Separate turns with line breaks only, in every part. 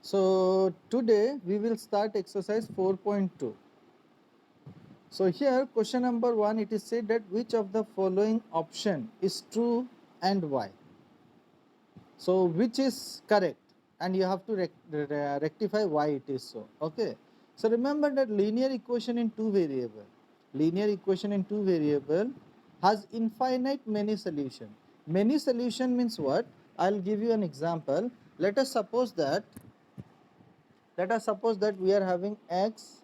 So today we will start exercise 4.2. So here question number 1, it is said that which of the following option is true and why. So which is correct, and you have to rectify why it is so. Okay. So remember that linear equation in two variable has infinite many solution. Many solution means what? I'll give you an example. Let us suppose that we are having x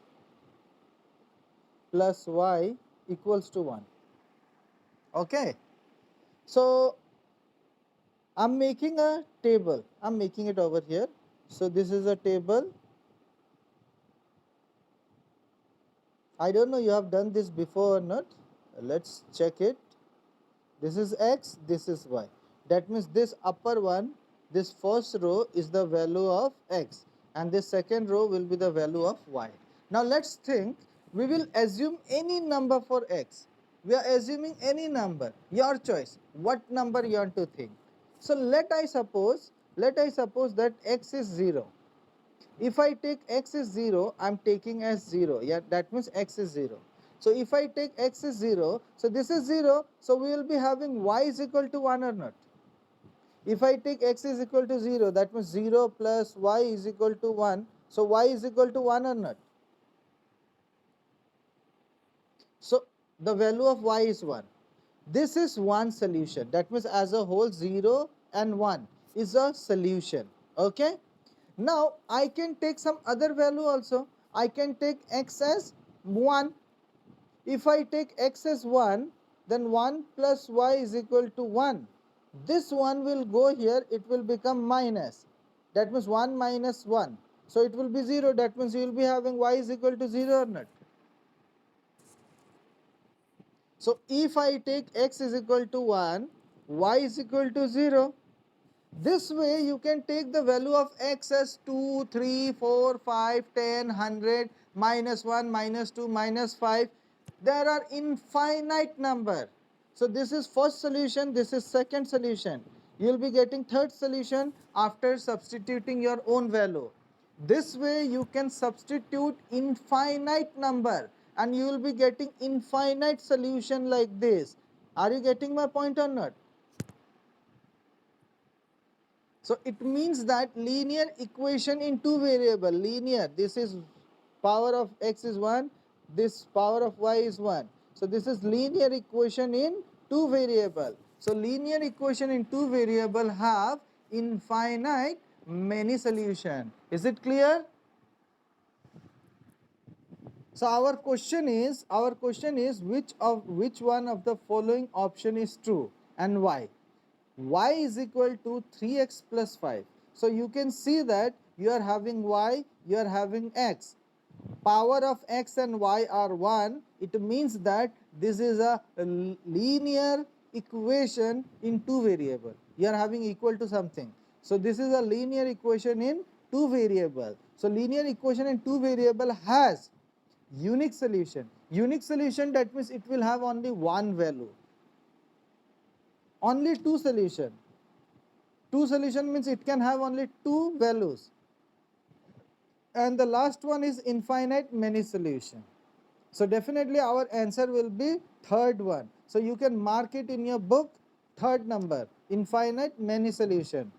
plus y equals to 1. Okay. So I'm making a table. I'm making it over here. So this is a table. I don't know you have done this before or not. Let's check it. This is x, this is y. That means this upper one, this first row is the value of x, and this second row will be the value of y. Now let's think, we will assume any number for x. We are assuming any number, your choice, what number you want to think. So let I suppose that x is 0. If I take x is 0, I am taking as 0. Yeah, that means x is 0. So if I take x is 0, so this is 0, so we will be having y is equal to 1 or not. If I take x is equal to 0, that means 0 plus y is equal to 1. So y is equal to 1 or not. So the value of y is 1. This is one solution. That means as a whole 0 and 1 is a solution. Okay. Now I can take some other value also. I can take x as 1. If I take x as 1, then 1 plus y is equal to 1. This 1 will go here, it will become minus. That means 1 minus 1. So it will be 0. That means you will be having y is equal to 0 or not. So if I take x is equal to 1, y is equal to 0. This way you can take the value of x as 2, 3, 4, 5, 10, 100, minus 1, minus 2, minus 5. There are infinite number. So this is first solution, this is second solution. You will be getting third solution after substituting your own value. This way you can substitute infinite number and you will be getting infinite solution like this. Are you getting my point or not? So it means that linear equation in two variable, linear, this is power of x is 1, this power of y is 1. So this is linear equation in two variable. So linear equation in two variable have infinite many solution. Is it clear? So our question is which one of the following option is true and why? Y is equal to 3x plus 5. So you can see that you are having y, you are having x. Power of x and y are 1. It means that this is a linear equation in two variable. You are having equal to something. So this is a linear equation in two variable. So linear equation in two variable has unique solution. Unique solution, that means it will have only one value. Only two solution. Two solution means it can have only two values. And the last one is infinite many solution. So definitely our answer will be third one. So you can mark it in your book, third number, infinite many solution.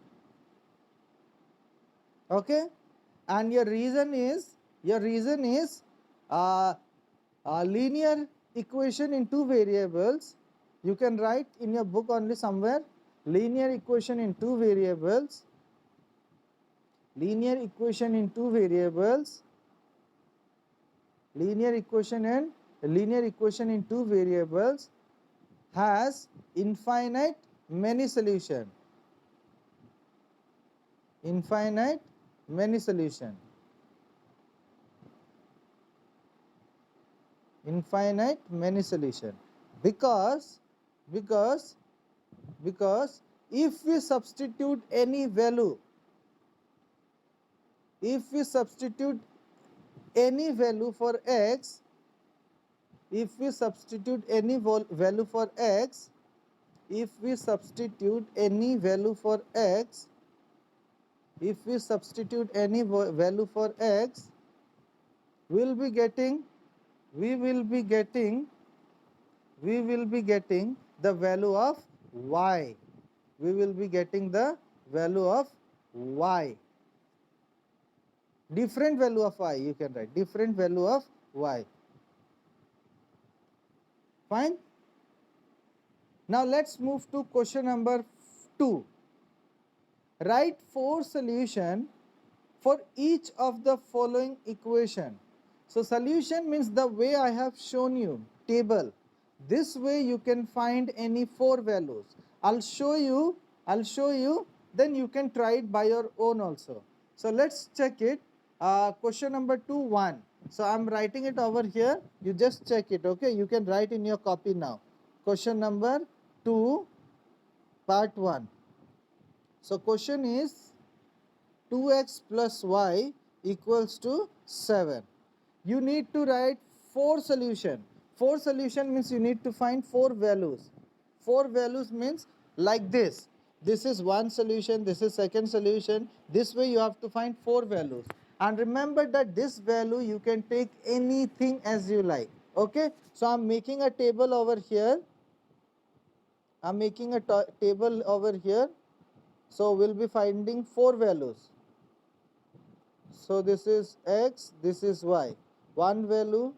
Okay. And your reason is uh, linear equation in two variables. You can write in your book only somewhere, linear equation in two variables, linear equation in two variables, linear equation in two variables has infinite many solution. Infinite many solution. Infinite many solution. Because because because if we substitute any value, if we substitute any value for x, if we substitute any value for x, if we substitute any value for x, if we substitute any value for x, we will be getting we will be getting the value of y. We will be getting the value of y. Different value of y, you can write different value of y. Fine. Now let's move to question number 2. Write 4 solution for each of the following equation. So solution means the way I have shown you table. This way you can find any 4 values. I'll show you, then you can try it by your own also. So let's check it. Question number 2, 1. So I'm writing it over here. You just check it, okay? You can write in your copy now. Question number 2, part 1. So question is 2x plus y equals to 7. You need to write 4 solution. 4 solution means you need to find 4 values. 4 values means like this. This is one solution, this is second solution. This way you have to find 4 values. And remember that this value you can take anything as you like. Okay. So I'm making a table over here. So we'll be finding 4 values. So this is x, this is y. 1 value,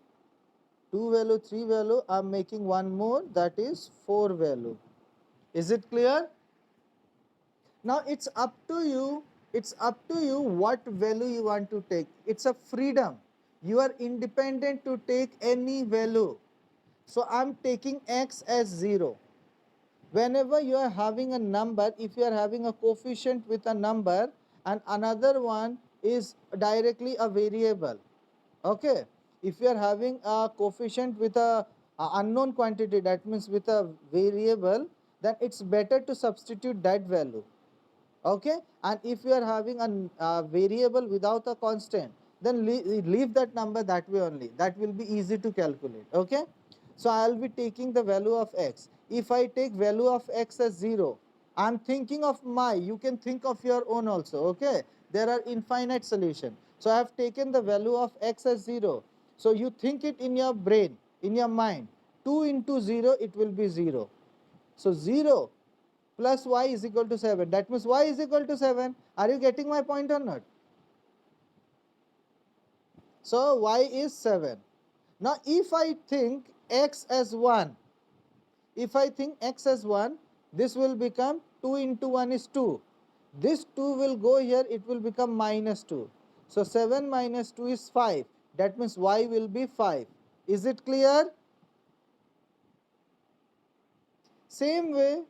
2 value, 3 value. I am making one more, that is 4 value. Is it clear? Now it's up to you. It's up to you what value you want to take. It's a freedom. You are independent to take any value. So I am taking x as 0. Whenever you are having a number, if you are having a coefficient with a number and another one is directly a variable, okay, if you are having a coefficient with a unknown quantity, that means with a variable, then it's better to substitute that value, okay. And if you are having a variable without a constant, then leave that number that way only. That will be easy to calculate, okay. So I will be taking the value of x. If I take value of x as 0, I am thinking of my, you can think of your own also, okay. There are infinite solution. So I have taken the value of x as 0. So you think it in your brain, in your mind. 2 into 0, it will be 0. So 0 plus y is equal to 7. That means y is equal to 7. Are you getting my point or not? So y is 7. Now if I think x as 1, this will become 2 into 1 is 2. This 2 will go here, it will become minus 2. So 7 minus 2 is 5. That means y will be 5. Is it clear? Same way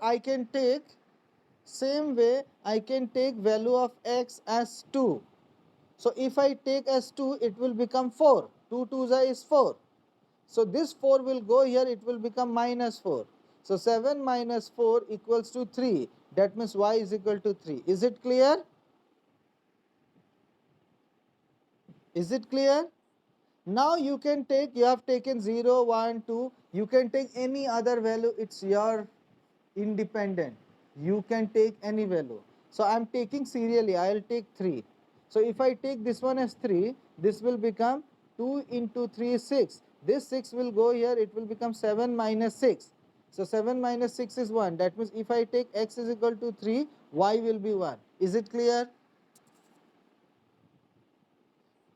I can take value of x as 2. So if I take as 2, it will become 4. 2 2 is 4. So this 4 will go here, it will become minus 4. So 7 minus 4 equals to 3. That means y is equal to 3. Is it clear? Is it clear? Now you can take, you have taken 0, 1, 2. You can take any other value. It's your independent. You can take any value. So I am taking serially. I will take 3. So if I take this one as 3, this will become 2 into 3 is 6. This 6 will go here. It will become 7 minus 6. So 7 minus 6 is 1. That means if I take x is equal to 3, y will be 1. Is it clear?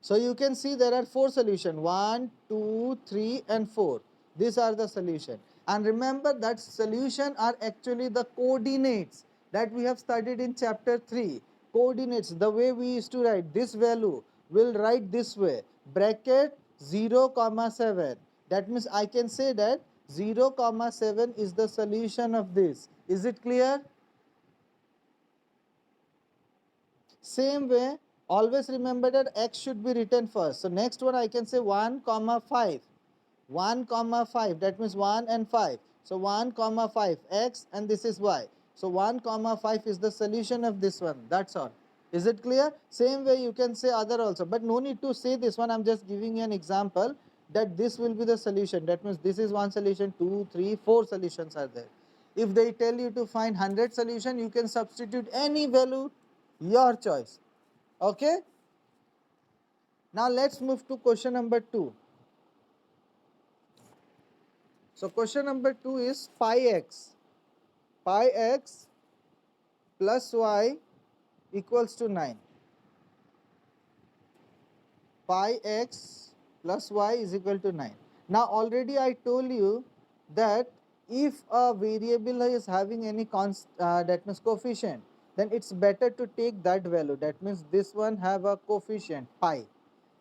So you can see there are 4 solutions, 1, 2, 3 and 4. These are the solution. And remember that solution are actually the coordinates that we have studied in chapter 3. Coordinates, the way we used to write this value, will write this way, bracket 0, comma 7. That means I can say that 0, comma 7 is the solution of this. Is it clear? Same way, always remember that x should be written first. So next one I can say 1 comma 5. 1 comma 5, that means 1 and 5. So 1 comma 5 x and this is y. So 1 comma 5 is the solution of this one. That's all. Is it clear? Same way you can say other also, but no need to say this one. I'm just giving you an example that this will be the solution. That means this is one solution, 2, 3, 4 solutions are there. If they tell you to find 100 solution, you can substitute any value Your choice. Okay. Now let's move to question number 2. So question number 2 is pi x. Pi x plus y equals to 9. Pi x plus y is equal to 9. Now already I told you that if a variable is having any that means coefficient, then it's better to take that value. That means this one have a coefficient pi,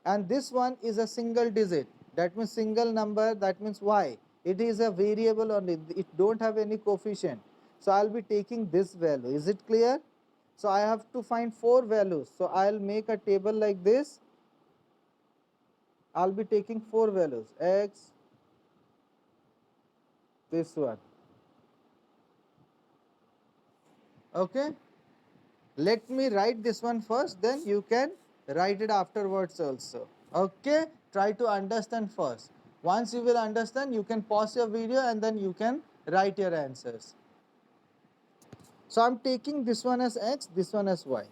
and this one is a single digit, that means single number, that means y. It is a variable only, it don't have any coefficient. So I'll be taking this value. Is it clear? So I have to find 4 values. So I'll make a table like this. I'll be taking 4 values, x, this one. Okay, let me write this one first, then you can write it afterwards also. Okay, try to understand first. Once you will understand, you can pause your video and then you can write your answers. So I'm taking this one as x, this one as y.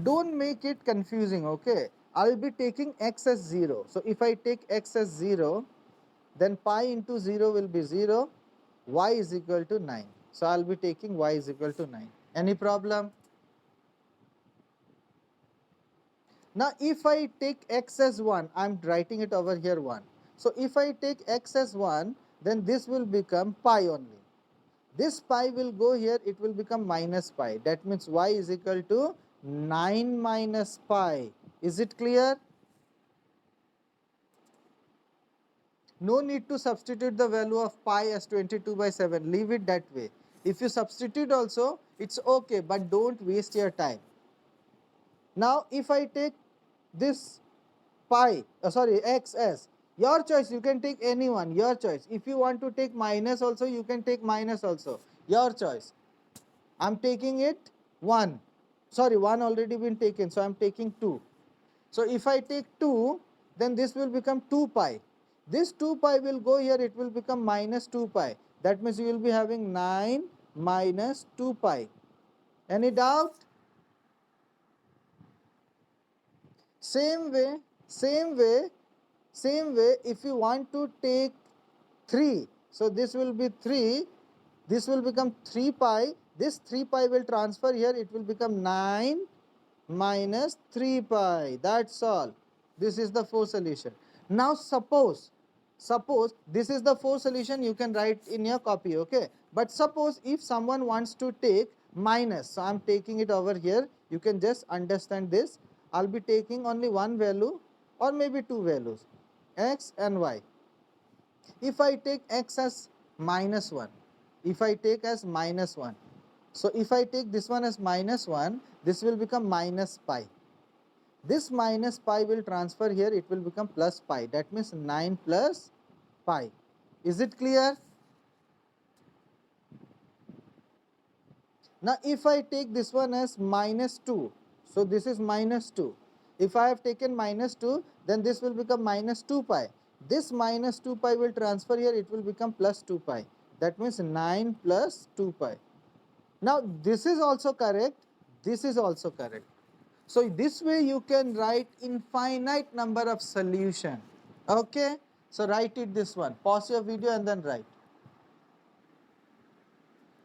Don't make it confusing, okay? I'll be taking x as 0. So if I take x as 0, then pi into 0 will be 0, y is equal to 9. So I'll be taking y is equal to 9. Any problem? Now if I take x as 1, I'm writing it over here 1. So if I take x as 1, then this will become pi only. This pi will go here, it will become minus pi. That means y is equal to 9 minus pi. Is it clear? No need to substitute the value of pi as 22/7. Leave it that way. If you substitute also, it's okay, but don't waste your time. Now, if I take this pi, x as, your choice, you can take any one, your choice. If you want to take minus also, you can take minus also, your choice. I'm taking it 1. 1 already been taken, so I'm taking 2. So if I take 2, then this will become 2 pi. This 2 pi will go here, it will become minus 2 pi. That means you will be having 9 minus 2 pi. Any doubt? Same way, if you want to take 3, so this will be 3, this will become 3 pi, this 3 pi will transfer here, it will become 9 minus 3 pi. That's all. This is the 4 solution. Now suppose this is the 4 solution, you can write in your copy, okay? But suppose if someone wants to take minus, so I'm taking it over here, you can just understand this. I'll be taking only one value or maybe two values, x and y. If I take x as minus 1, if I take as minus 1, so if I take this one as minus 1, this will become minus pi. This minus pi will transfer here, it will become plus pi. That means 9 plus pi. Is it clear? Now if I take this one as minus 2, so this is minus 2. If I have taken minus 2, then this will become minus 2 pi. This minus 2 pi will transfer here, it will become plus 2 pi. That means 9 plus 2 pi. Now this is also correct, this is also correct. So this way you can write infinite number of solution. Okay, so write it this one. Pause your video and then write.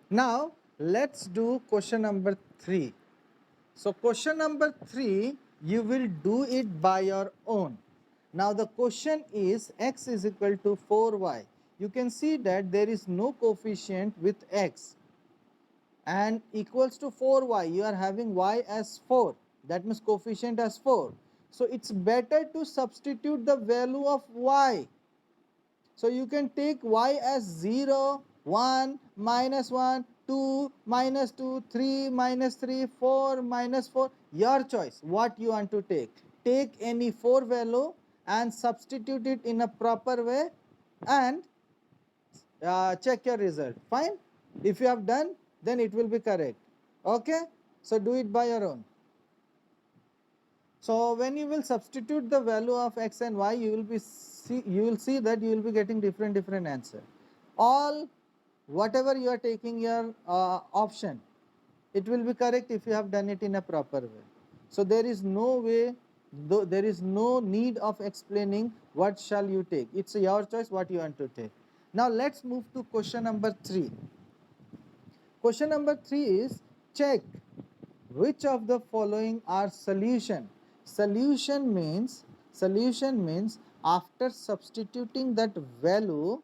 Now let's do question number 3. So question number 3, you will do it by your own. Now the question is x is equal to 4y. You can see that there is no coefficient with x and equals to 4y. You are having y as 4. That means coefficient as 4. So it's better to substitute the value of y. So you can take y as 0, 1, minus 1, 2, minus 2, 3, minus 3, 4, minus 4. Your choice, what you want to take. Take any 4 value and substitute it in a proper way and check your result. Fine? If you have done, then it will be correct. Okay? So do it by your own. So when you will substitute the value of x and y, you will see that you will be getting different answer. All whatever you are taking your option, it will be correct if you have done it in a proper way. So there is no way, though there is no need of explaining what shall you take. It's your choice what you want to take. Now let's move to question number 3. Question number 3 is check which of the following are solution. Solution means after substituting that value,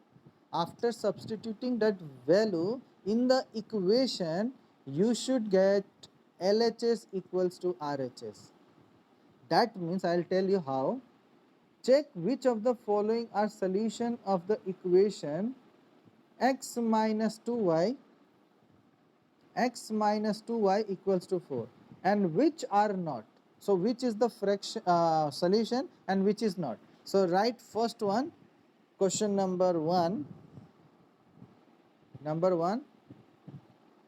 in the equation, you should get LHS equals to RHS. That means I'll tell you how. Check which of the following are solution of the equation x minus 2y equals to 4, and which are not. So which is the fraction solution and which is not. So write first one, question number 1,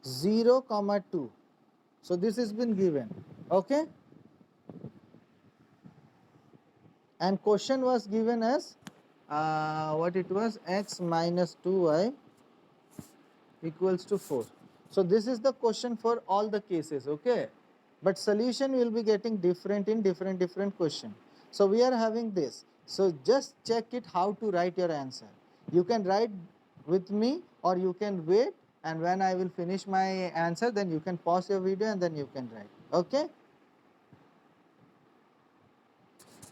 0 comma 2. So this has been given, okay, and question was given as what it was, x minus 2y equals to 4. So this is the question for all the cases, okay, but solution will be getting different in different question. So we are having this, so just check it how to write your answer. You can write with me or you can wait, and when I will finish my answer, then you can pause your video and then you can write, okay.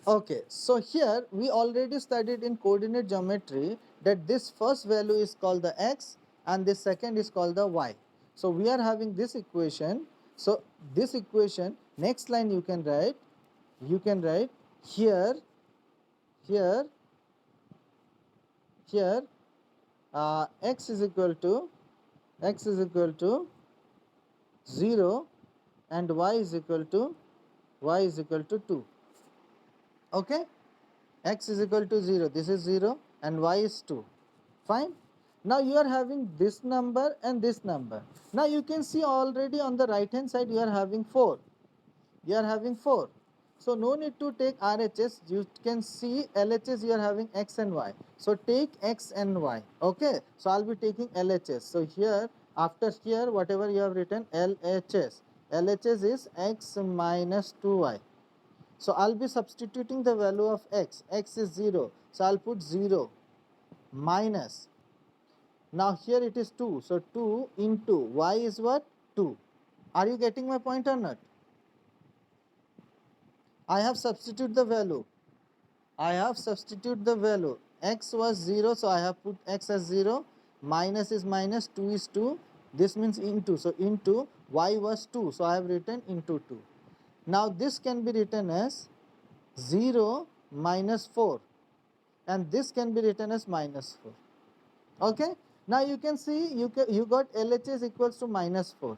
Okay, so here we already studied in coordinate geometry that this first value is called the x and this second is called the y. So we are having this equation. So this equation, next line you can write here, here, here, x is equal to 0 and y is equal to 2. Okay, x is equal to 0, this is 0 and y is 2. Fine. Now you are having this number and this number. Now you can see already on the right hand side you are having 4. So no need to take RHS, you can see LHS, you are having x and y. So take x and y, okay. So I will be taking LHS. So here, after here, whatever you have written, LHS is x minus 2y. So I'll be substituting the value of x. X is 0. So I'll put 0 minus. Now here it is 2. So 2 into y is what? 2. Are you getting my point or not? I have substituted the value. X was 0. So I have put x as 0. Minus is minus. 2 is 2. This means into. So into y was 2. So I have written into 2. Now this can be written as 0 minus 4, and this can be written as minus 4. Okay. Now you can see you got LHS equals to minus 4,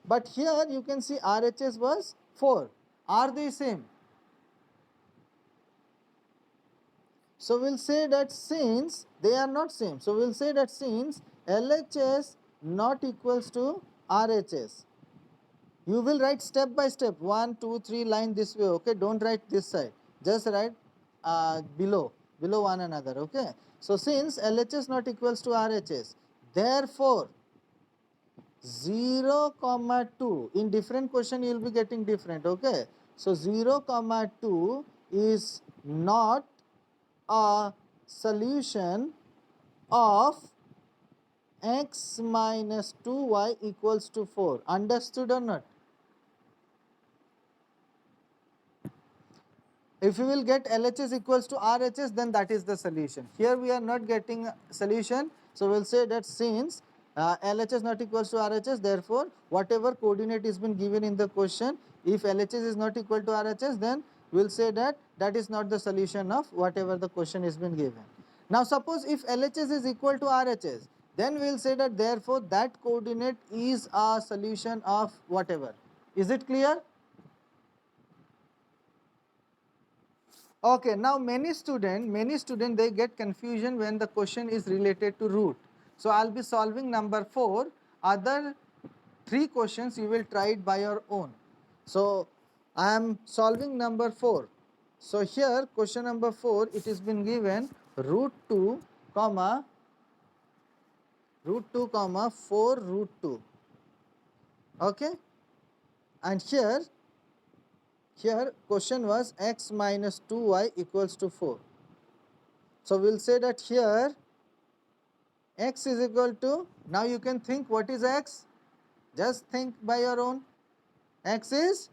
but here you can see RHS was 4. Are they same? So we'll say that since they are not same, so we'll say that since LHS not equals to RHS, you will write step by step, 1 2 3 line this way, okay. Don't write this side, just write below one another, okay. So since LHS not equals to RHS, therefore 0 comma 2, in different question you will be getting different, okay. So 0 comma 2 is not a solution of x minus 2y equals to 4. Understood or not? If you will get LHS equals to RHS, then that is the solution. Here we are not getting a solution, so we will say that since LHS not equals to RHS, therefore whatever coordinate is been given in the question, if LHS is not equal to RHS, then we will say that that is not the solution of whatever the question is been given. Now suppose if LHS is equal to RHS, then we will say that therefore that coordinate is a solution of whatever. Is it clear? Okay, now many student they get confusion when the question is related to root. So I'll be solving number 4. Other 3 questions you will try it by your own. So I am solving number 4. So here question number 4, it has been given root 2 comma 4 root 2. Okay. And here question was x minus 2y equals to 4. So we'll say that here x is equal to, now you can think what is x, just think by your own. X is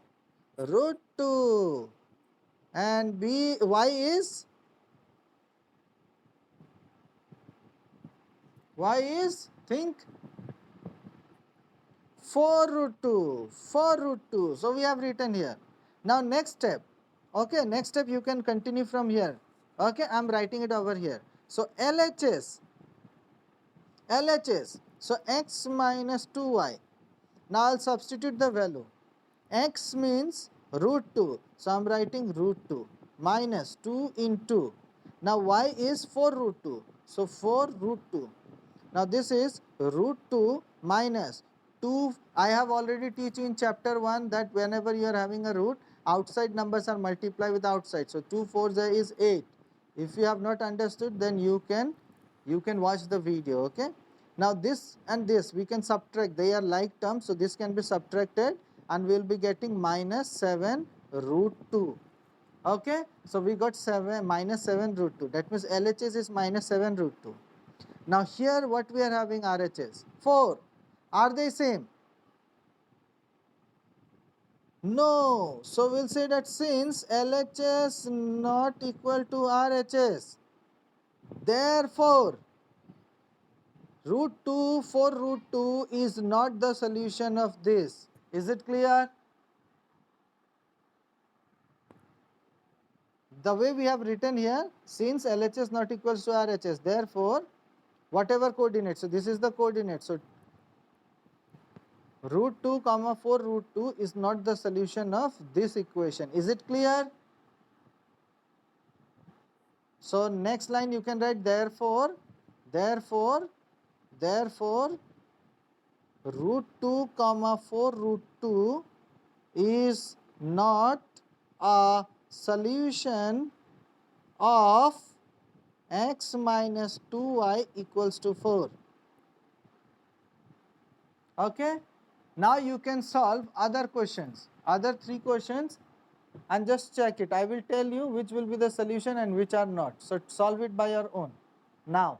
root 2 and y is think 4 root 2, 4 root 2. So we have written here. Now next step, okay, next step you can continue from here. Okay, I am writing it over here. So LHS, so x minus 2y. Now I'll substitute the value. X means root 2. So I am writing root 2 minus 2 into. Now y is 4 root 2. So 4 root 2. Now this is root 2 minus 2. I have already teach you in chapter 1 that whenever you are having a root, outside numbers are multiplied with outside. So 2 4 is 8. If you have not understood, then you can watch the video. Okay. Now this and this we can subtract. They are like terms, so this can be subtracted and we will be getting minus 7 root 2. Okay. So we got 7 minus 7 root 2. That means LHS is minus 7 root 2. Now here what we are having RHS? 4. Are they same? No. So we'll say that since LHS not equal to RHS, therefore root 2 for root 2 is not the solution of this. Is it clear? The way we have written here, since LHS not equals to RHS, therefore whatever coordinate, so this is the coordinate, so root 2 comma 4 root 2 is not the solution of this equation. Is it clear? So next line you can write therefore root 2 comma 4 root 2 is not a solution of x minus 2y equals to 4. Okay. Now you can solve other questions, other 3 questions, and just check it. I will tell you which will be the solution and which are not. So solve it by your own. Now,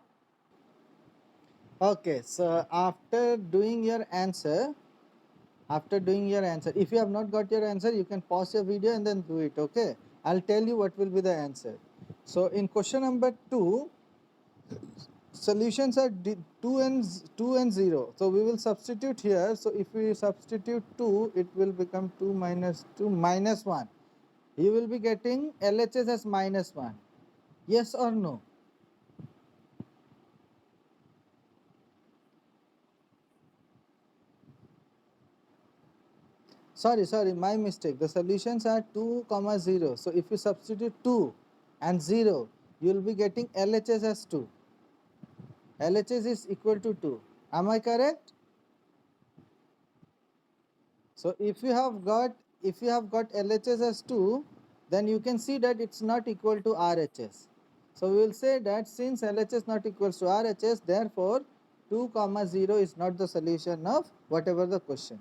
okay, so after doing your answer, if you have not got your answer, you can pause your video and then do it. Okay, I'll tell you what will be the answer. So in question number 2, solutions are 2 and 0. So we will substitute here. So if we substitute 2, it will become 2 minus 1. You will be getting LHS as minus 1. Yes or no? Sorry, my mistake. The solutions are 2 comma 0. So if you substitute 2 and 0, you will be getting LHS as 2. LHS is equal to 2. Am I correct? So if you have got LHS as 2, then you can see that it's not equal to RHS. So we will say that since LHS not equals to RHS, therefore 2 comma 0 is not the solution of whatever the question.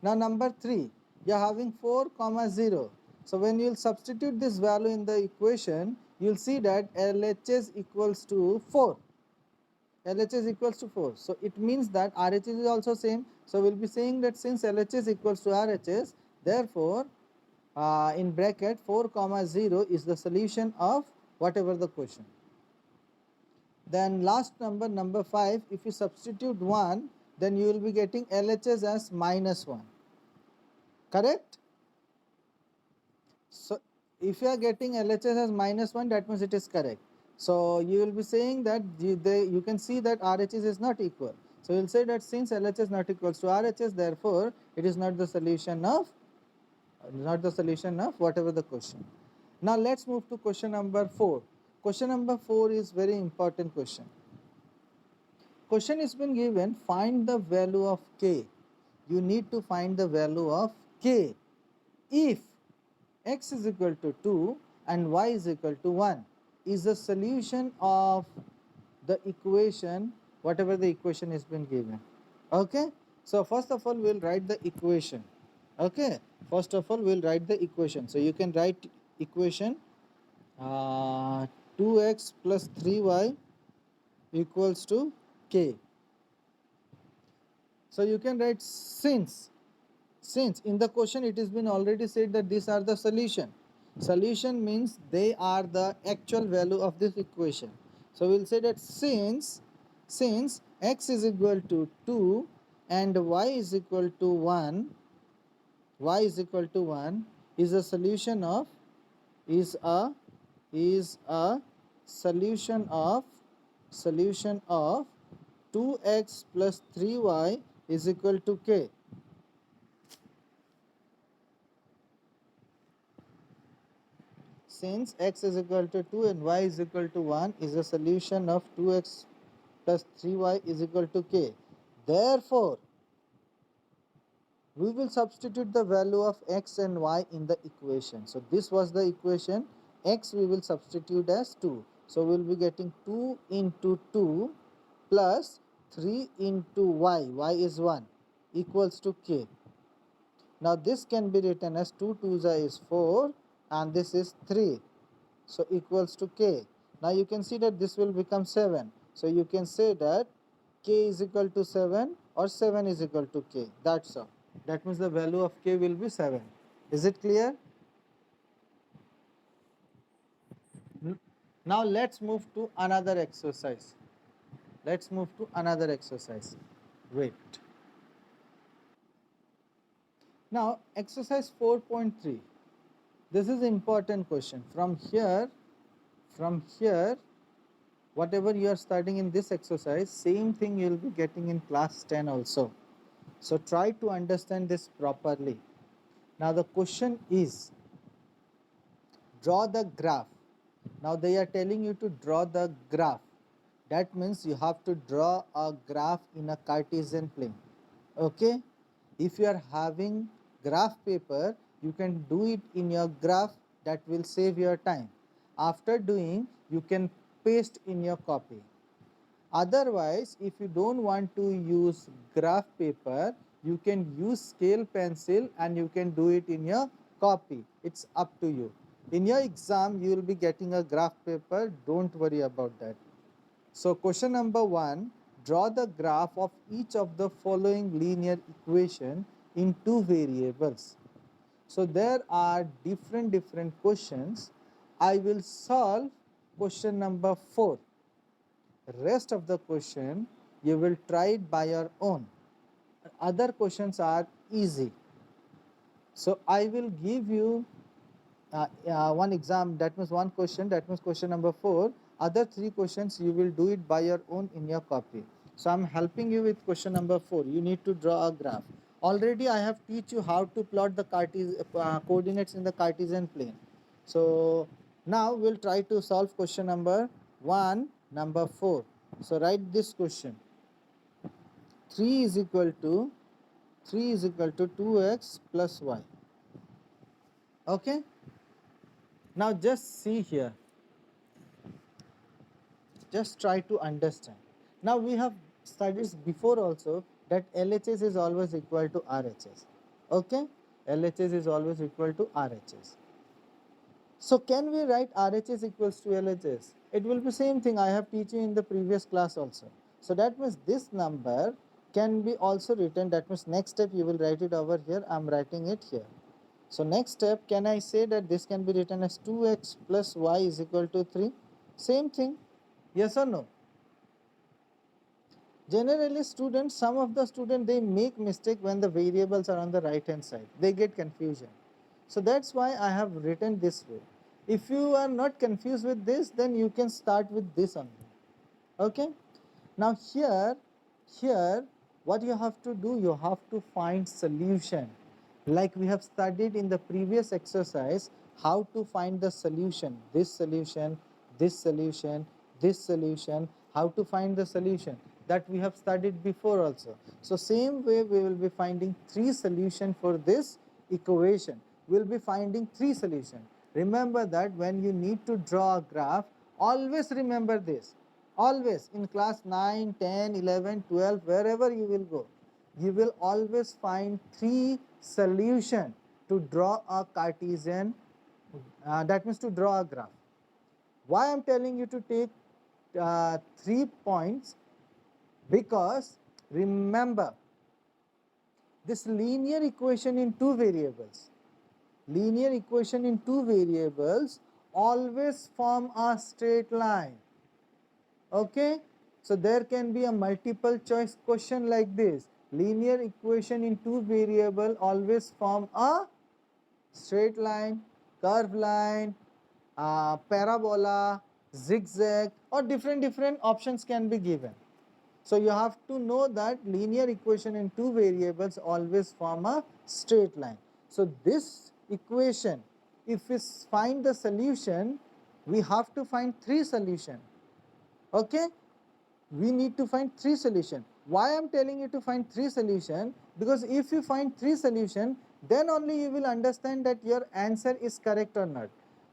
Now number 3, you are having 4 comma 0. So when you will substitute this value in the equation, you will see that LHS equals to 4. LHS equals to 4. So it means that RHS is also same. So we will be saying that since LHS equals to RHS, therefore in bracket 4 comma 0 is the solution of whatever the question. Then last number 5, if you substitute 1, then you will be getting LHS as minus 1. Correct? So if you are getting LHS as minus 1, that means it is correct. So you will be saying that you can see that RHS is not equal. So you will say that since LHS is not equals to RHS, therefore it is not the solution of whatever the question. Now let's move to question number 4. Question number 4 is very important question. Question is been given, find the value of k. You need to find the value of k if x is equal to 2 and y is equal to 1 is the solution of the equation, whatever the equation has been given. Okay. So first of all we will write the equation. Okay, first of all we'll write the equation. So you can write equation 2x plus 3y equals to k. So you can write since in the question it has been already said that these are the solution. Solution means they are the actual value of this equation. So we'll say that since x is equal to 2 and y is equal to 1, y is equal to 1 is a solution of is a solution of 2x plus 3y is equal to k. Since x is equal to 2 and y is equal to 1 is a solution of 2x plus 3y is equal to k. Therefore, we will substitute the value of x and y in the equation. So this was the equation. X we will substitute as 2. So we will be getting 2 into 2 plus 3 into y is 1 equals to k. Now this can be written as 2 2 is 4 and this is 3. So equals to k. Now you can see that this will become 7. So you can say that k is equal to 7 or 7 is equal to k. That's all. That means the value of k will be 7. Is it clear? Now let's move to another exercise. Let's move to another exercise. Wait. Now exercise 4.3. This is important question. From here, whatever you are studying in this exercise, same thing you will be getting in class 10 also. So try to understand this properly. Now the question is, draw the graph. Now they are telling you to draw the graph. That means you have to draw a graph in a Cartesian plane. Okay? If you are having graph paper, you can do it in your graph. That will save your time. After doing, you can paste in your copy. Otherwise, if you don't want to use graph paper, you can use scale pencil and you can do it in your copy. It's up to you. In your exam, you will be getting a graph paper. Don't worry about that. So question number 1, draw the graph of each of the following linear equation in two variables. So there are different questions. I will solve question number 4. Rest of the question you will try it by your own. Other questions are easy. So I will give you one exam, that means one question, that means question number 4. Other 3 questions you will do it by your own in your copy. So I am helping you with question number 4. You need to draw a graph. Already I have teach you how to plot the coordinates in the Cartesian plane. So now we'll try to solve question number 1, number 4. So write this question. 3 is equal to 2x plus y. Okay? Now just see here. Just try to understand. Now we have studied before also that LHS is always equal to RHS. Okay? LHS is always equal to RHS. So can we write RHS equals to LHS? It will be same thing I have teach you in the previous class also. So that means this number can be also written, that means next step you will write it over here, I am writing it here. So next step, can I say that this can be written as 2x plus y is equal to 3? Same thing, yes or no? Generally students, some of the students, they make mistake when the variables are on the right hand side. They get confusion. So that's why I have written this way. If you are not confused with this, then you can start with this only. Okay? Now here what you have to do, you have to find solution. Like we have studied in the previous exercise, how to find the solution. This solution, this solution, this solution, how to find the solution. That we have studied before also. So same way we will be finding 3 solutions for this equation. We will be finding 3 solutions. Remember that when you need to draw a graph, always remember this. Always in class 9, 10, 11, 12, wherever you will go, you will always find 3 solution to draw a Cartesian, that means to draw a graph. Why I am telling you to take 3 points? Because remember, this linear equation in two variables, always form a straight line. Okay, so there can be a multiple choice question like this. Linear equation in two variable always form a straight line, curved line, parabola, zigzag, or different options can be given. So you have to know that linear equation in two variables always form a straight line. So this equation, if we find the solution, we have to find three solutions. Okay, we need to find three solutions. Why I am telling you to find three solutions? Because if you find three solutions, then only you will understand that your answer is correct or not.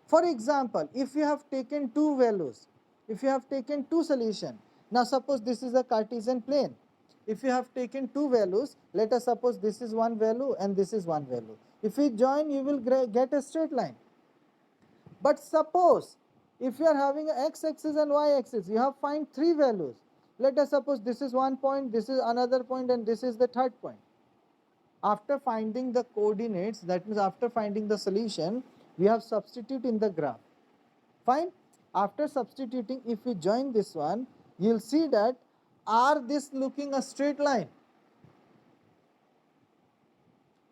For example, if you have taken two values, if you have taken two solutions, now suppose this is a Cartesian plane. If you have taken two values, let us suppose this is one value and this is one value. If we join, you will get a straight line. But suppose if you are having an x-axis and y-axis, you have find three values. Let us suppose this is one point, this is another point, and this is the third point. After finding the coordinates, that means after finding the solution, we have substitute in the graph. Fine. After substituting, if we join this one, you'll see that are this looking a straight line?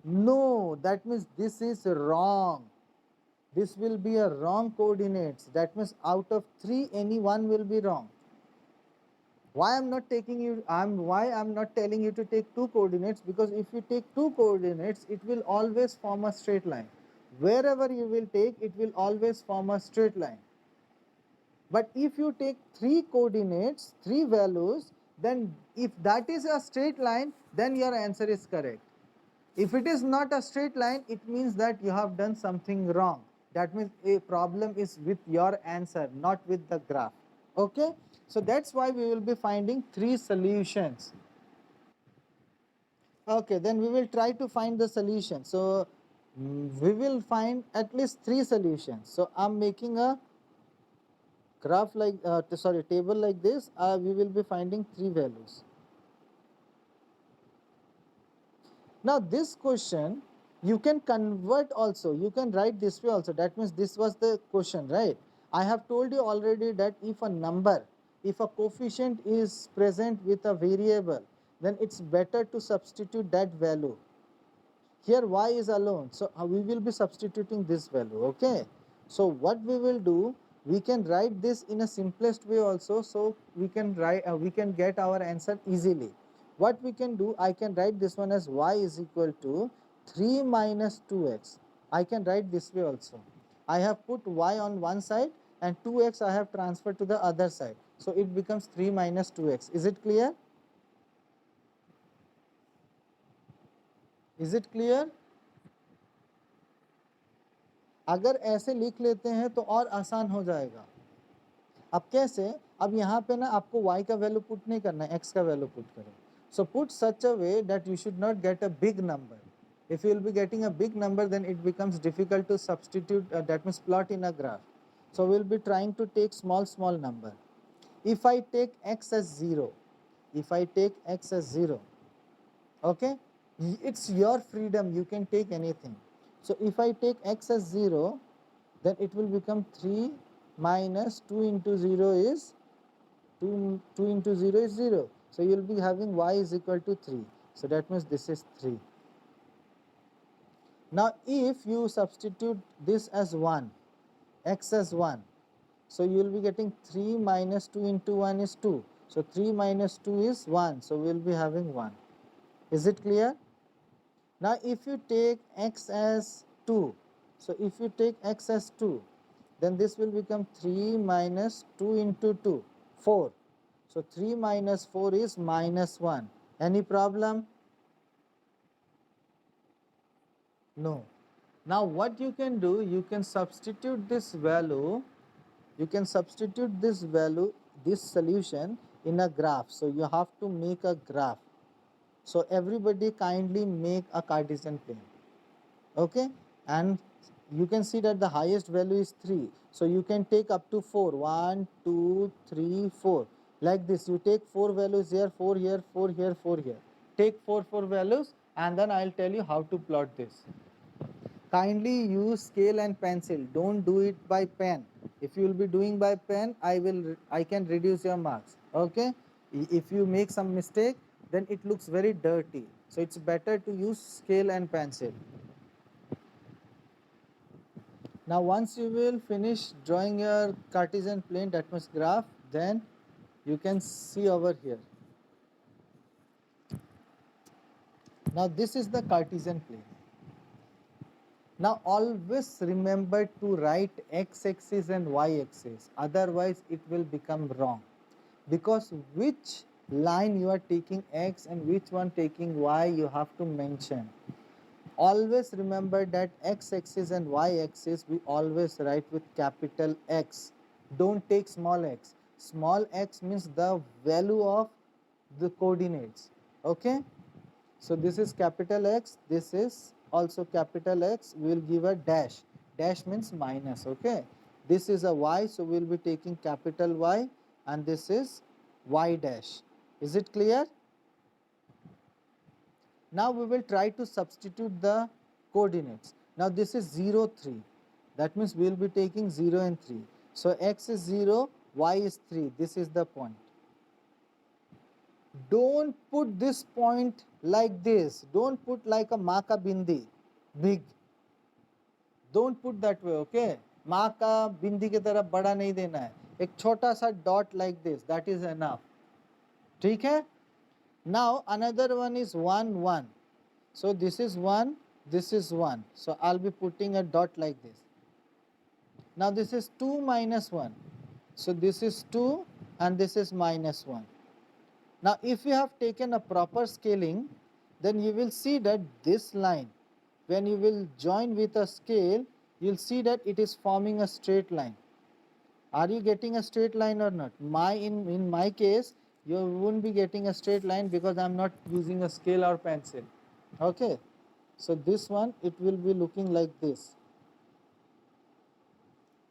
No, that means this is wrong. This will be a wrong coordinates. That means out of three, any one will be wrong. Why I'm not telling you to take two coordinates? Because if you take two coordinates, it will always form a straight line. Wherever you will take, it will always form a straight line. But if you take three coordinates, three values, then if that is a straight line, then your answer is correct. If it is not a straight line, it means that you have done something wrong. That means a problem is with your answer, not with the graph. Okay, so that's why we will be finding three solutions. Okay, then we will try to find the solution. So we will find at least three solutions. So I'm making a graph like table like this. We will be finding three values. Now this question you can convert also, you can write this way also. That means this was the question, right? I have told you already that if a number, if a coefficient is present with a variable, then it's better to substitute that value. Here y is alone, so we will be substituting this value. Okay, so what we will do, we can write this in a simplest way also, so we can write we can get our answer easily. What we can do, I can write this one as y is equal to 3 minus 2x. I can write this way also. I have put y on one side and 2x I have transferred to the other side, so it becomes 3 minus 2x. Is it clear? Is it clear? अगर ऐसे लिख लेते हैं तो और आसान हो जाएगा. अब कैसे? अब यहाँ पे ना आपको y का वैल्यू पुट नहीं करना है, x का वैल्यू पुट करो. So put such a way that you should not get a big number. If you will be getting a big number, then it becomes difficult to substitute, that means plot in a graph. So we will be trying to take small number. If I take x as 0, okay, it's your freedom, you can take anything. So if I take x as 0, then it will become 3 minus 2 into 0 is 2 into 0 is 0. So you will be having y is equal to 3. So that means this is 3. Now if you substitute this as 1, x as 1, so you will be getting 3 minus 2 into 1 is 2. So 3 minus 2 is 1. So we will be having 1. Is it clear? Now if you take x as 2, so if you take x as 2, then this will become 3 minus 2 into 2, 4. So 3 minus 4 is minus 1. Any problem? No. Now what you can do, you can substitute this value, this solution in a graph. So you have to make a graph. So everybody kindly make a Cartesian plane. Okay, and you can see that the highest value is 3, so you can take up to 4, 1 2 3 4, like this. You take 4 values here, 4 here, 4 here, 4 here. Take 4 values, and then I'll tell you how to plot this. Kindly use scale and pencil, don't do it by pen. If you will be doing by pen, I can reduce your marks. Okay, if you make some mistake, then it looks very dirty, so it's better to use scale and pencil. Now once you will finish drawing your Cartesian plane, that means graph, then you can see over here. Now this is the Cartesian plane. Now always remember to write x-axis and y-axis, otherwise it will become wrong, because which line you are taking x and which one taking y, you have to mention. Always remember that x-axis and y-axis we always write with capital X. Don't take small x. Small x means the value of the coordinates. Okay. So this is capital X. This is also capital X. We will give a dash. Dash means minus. Okay. This is a y. So we will be taking capital Y, and this is y dash. Is it clear? Now we will try to substitute the coordinates. Now this is 0, 3. That means we will be taking 0 and 3. So x is 0, y is 3. This is the point. Don't put this point like this. Don't put like a maka bindi, big. Don't put that way, okay? Maka bindi के तरफ बड़ा नहीं देना है. एक छोटा सा dot like this. That is enough. ठीक है? Now another one is 1, 1. So this is 1, this is 1. So I'll be putting a dot like this. Now this is 2 minus 1. So this is 2 and this is minus 1. Now if you have taken a proper scaling, then you will see that this line, when you will join with a scale, you will see that it is forming a straight line. Are you getting a straight line or not? In my case, you won't be getting a straight line because I am not using a scale or pencil. Okay. So this one, it will be looking like this.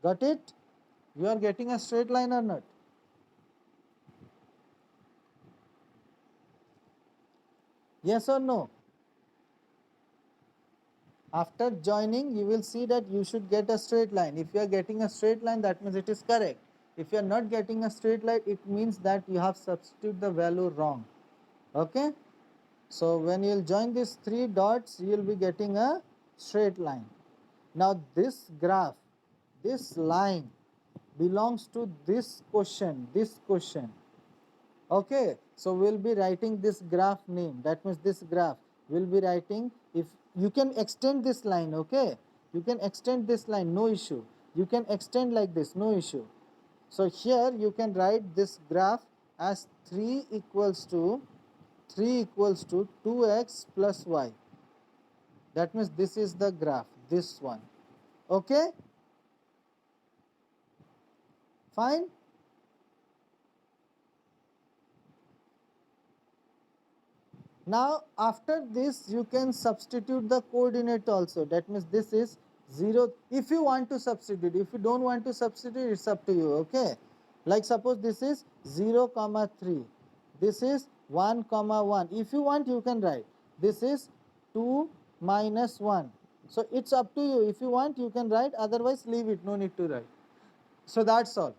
Got it? You are getting a straight line or not? Yes or no? After joining, you will see that you should get a straight line. If you are getting a straight line, that means it is correct. If you are not getting a straight line, it means that you have substituted the value wrong. Okay? So when you will join these 3 dots, you will be getting a straight line. Now this graph, this line belongs to this question, Okay, so we'll be writing this graph name. That means this graph will be writing. If you can extend this line, okay, you can extend this line, no issue. You can extend like this, no issue. So here you can write this graph as 3 equals to 2x plus y. That means this is the graph, this one. Okay, fine. Now after this you can substitute the coordinate also. That means this is 0 if you want to substitute. If you don't want to substitute, it's up to you. Okay, like suppose this is 0 comma 3, this is 1 comma 1. If you want, you can write this is 2 minus 1. So it's up to you. If you want, you can write, otherwise leave it, no need to write. So that's all.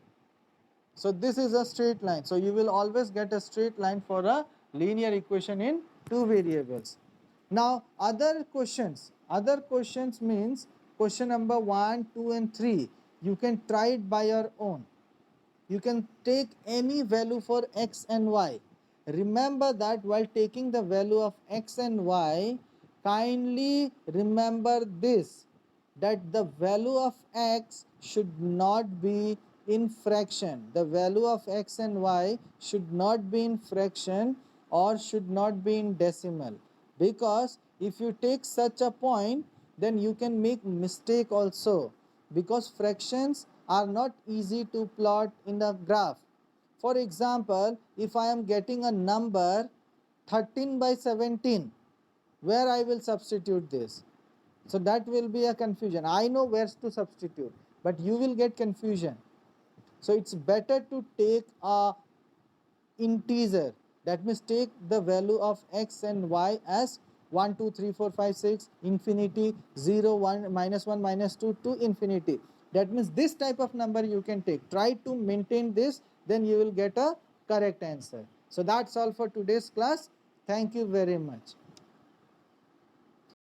So this is a straight line. So you will always get a straight line for a linear equation in 2 variables. Now other questions means question number 1, 2 and 3. You can try it by your own. You can take any value for x and y. Remember that while taking the value of x and y, kindly remember this, that the value of x should not be in fraction. The value of x and y should not be in fraction or should not be in decimal, because if you take such a point, then you can make mistake also, because fractions are not easy to plot in the graph. For example, if I am getting a number 13 by 17, where I will substitute this? So that will be a confusion. I know where to substitute, but you will get confusion. So it's better to take a integer, that means take the value of x and y as 1 2 3 4 5 6 infinity 0 1 -1 -2 to infinity. That means this type of number you can take. Try to maintain this, then you will get a correct answer. So that's all for today's class. Thank you very much.